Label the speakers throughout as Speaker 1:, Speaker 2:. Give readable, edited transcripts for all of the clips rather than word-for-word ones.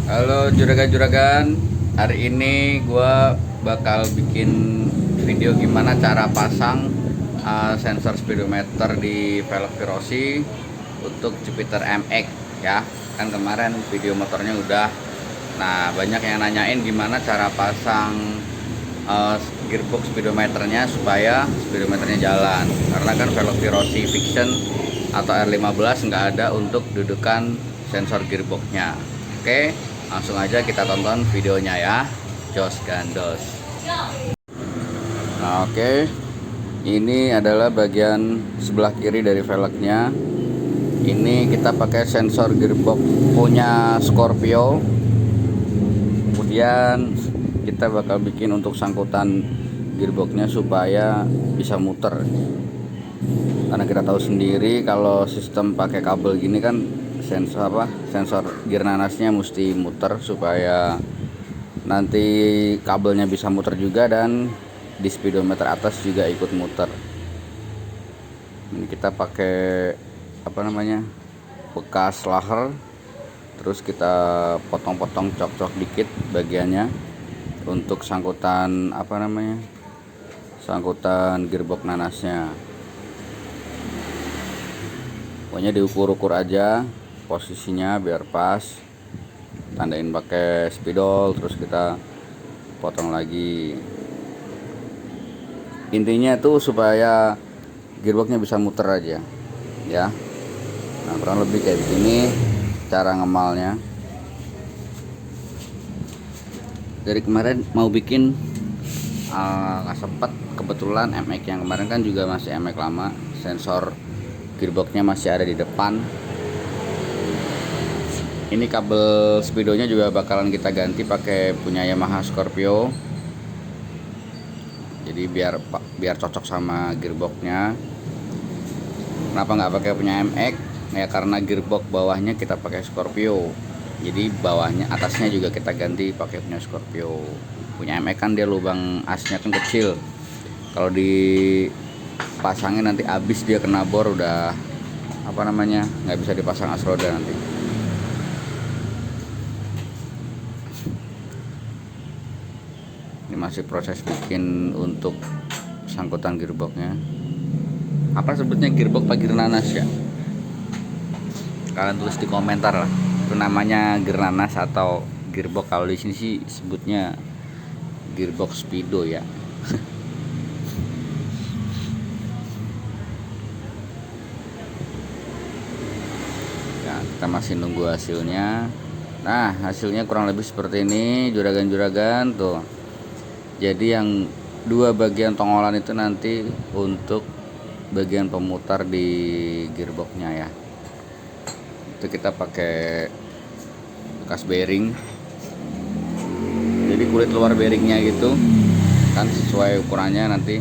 Speaker 1: Halo juragan-juragan, hari ini gua bakal bikin video gimana cara pasang sensor speedometer di velg Virosi untuk Jupiter MX ya. Kan kemarin video motornya udah. Nah, banyak yang nanyain gimana cara pasang gearbox speedometernya supaya speedometernya jalan. Karena kan velg Virosi Fiction atau R15 nggak ada untuk dudukan sensor gearboxnya. Oke, langsung aja kita tonton videonya ya. Jos gandos. Nah, oke. Ini adalah bagian sebelah kiri dari velgnya. Ini kita pakai sensor gearbox punya Scorpio. Kemudian kita bakal bikin untuk sangkutan gearboxnya supaya bisa muter. Karena kita tahu sendiri kalau sistem pakai kabel gini kan sensor gear nanasnya mesti muter supaya nanti kabelnya bisa muter juga dan di speedometer atas juga ikut muter. Ini kita pakai bekas laher, terus kita potong-potong cok-cok dikit bagiannya untuk sangkutan sangkutan gearbox nanasnya. Pokoknya diukur-ukur aja posisinya biar pas, tandain pakai spidol, terus kita potong lagi. Intinya tuh supaya gearboxnya bisa muter aja ya. Nah, kurang lebih kayak begini cara ngemalnya. Dari kemarin mau bikin nggak sempet, kebetulan MX yang kemarin kan juga masih MX lama, sensor gearboxnya masih ada di depan. Ini kabel speedonya juga bakalan kita ganti pakai punya Yamaha Scorpio, jadi biar cocok sama gearboxnya. Kenapa nggak pakai punya MX ya? Karena gearbox bawahnya kita pakai Scorpio, jadi bawahnya atasnya juga kita ganti pakai punya Scorpio. Punya MX kan dia lubang asnya kan kecil, kalau dipasangin nanti habis dia kena bor, udah nggak bisa dipasang as roda nanti. Ini masih proses bikin untuk sangkutan gearboxnya. Apa sebutnya gearbox apa gear nanas ya? Kalian tulis di komentar lah, itu namanya gear nanas atau gearbox. Kalau di sini sih sebutnya gearbox speedo ya. Nah, kita masih nunggu hasilnya. Nah, hasilnya kurang lebih seperti ini juragan-juragan tuh. Jadi yang dua bagian tongolan itu nanti untuk bagian pemutar di gearboxnya ya. Itu kita pakai bekas bearing. Jadi kulit luar bearingnya gitu kan sesuai ukurannya, nanti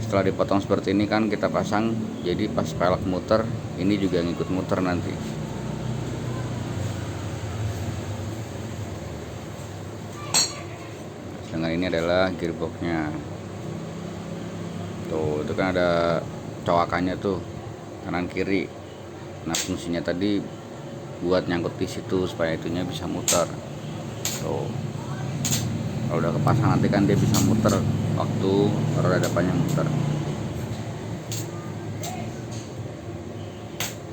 Speaker 1: setelah dipotong seperti ini kan kita pasang, jadi pas velg muter ini juga ngikut muter nanti. Dengan ini adalah gearboxnya tuh, itu kan ada coakannya tuh kanan kiri. Nah, fungsinya tadi buat nyangkut di situ supaya itunya bisa muter tuh. Kalau udah kepasang nanti kan dia bisa muter waktu roda depannya muter.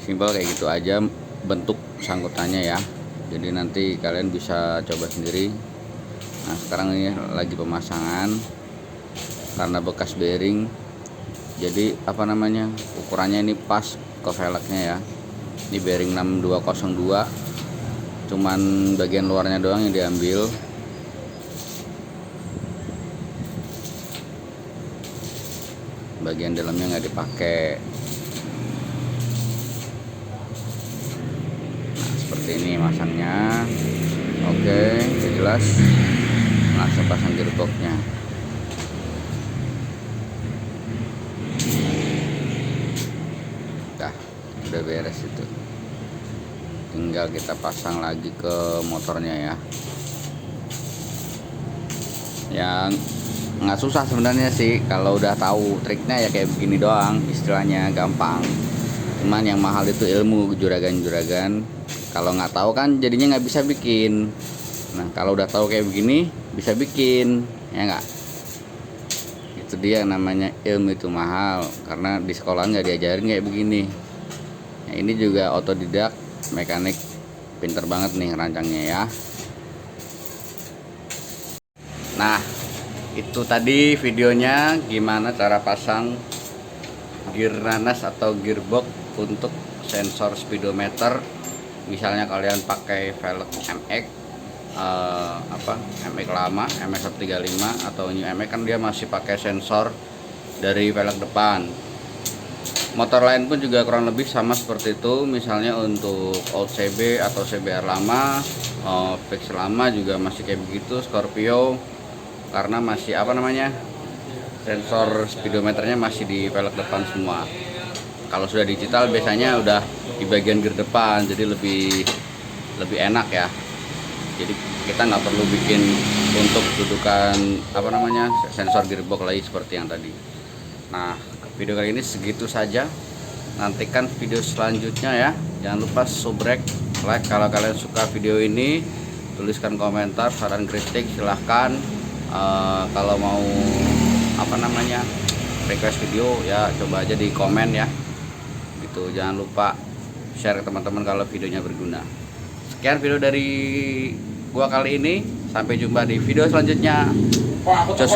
Speaker 1: Simpel kayak gitu aja bentuk sangkutannya ya, jadi nanti kalian bisa coba sendiri. Nah, sekarang ini lagi pemasangan karena bekas bearing, jadi ukurannya ini pas ke velgnya ya. Ini bearing 6202, cuman bagian luarnya doang yang diambil. Bagian dalamnya nggak dipakai. Nah, seperti ini masangnya. Oke, udah jelas. Langsung pasang gearboxnya. Udah beres itu, tinggal kita pasang lagi ke motornya ya. Yang nggak susah sebenarnya sih, kalau udah tahu triknya ya kayak begini doang, istilahnya gampang. Cuman yang mahal itu ilmu juragan-juragan. Kalau nggak tahu kan jadinya nggak bisa bikin. Nah kalau udah tahu kayak begini bisa bikin, ya nggak? Itu dia namanya ilmu itu mahal, karena di sekolah nggak diajarin kayak begini. Nah, ini juga otodidak mekanik, pinter banget nih rancangnya ya. Nah itu tadi videonya gimana cara pasang gear nanas atau gearbox untuk sensor speedometer. Misalnya kalian pakai velg MX MX lama, MX 135 atau New MX, kan dia masih pakai sensor dari velg depan. Motor lain pun juga kurang lebih sama seperti itu. Misalnya untuk Old CB atau CBR lama, Fix lama juga masih kayak begitu, Scorpio, karena masih sensor speedometernya masih di velg depan semua. Kalau sudah digital biasanya udah di bagian gear depan, jadi lebih enak ya. Jadi kita nggak perlu bikin untuk dudukan sensor gearbox lagi seperti yang tadi. Nah video kali ini segitu saja. Nantikan video selanjutnya ya. Jangan lupa subrek, like kalau kalian suka video ini. Tuliskan komentar, saran, kritik silahkan. Kalau mau request video ya coba aja di komen ya gitu. Jangan lupa share ke teman-teman kalau videonya berguna. Sekian video dari gua kali ini, sampai jumpa di video selanjutnya. Jos.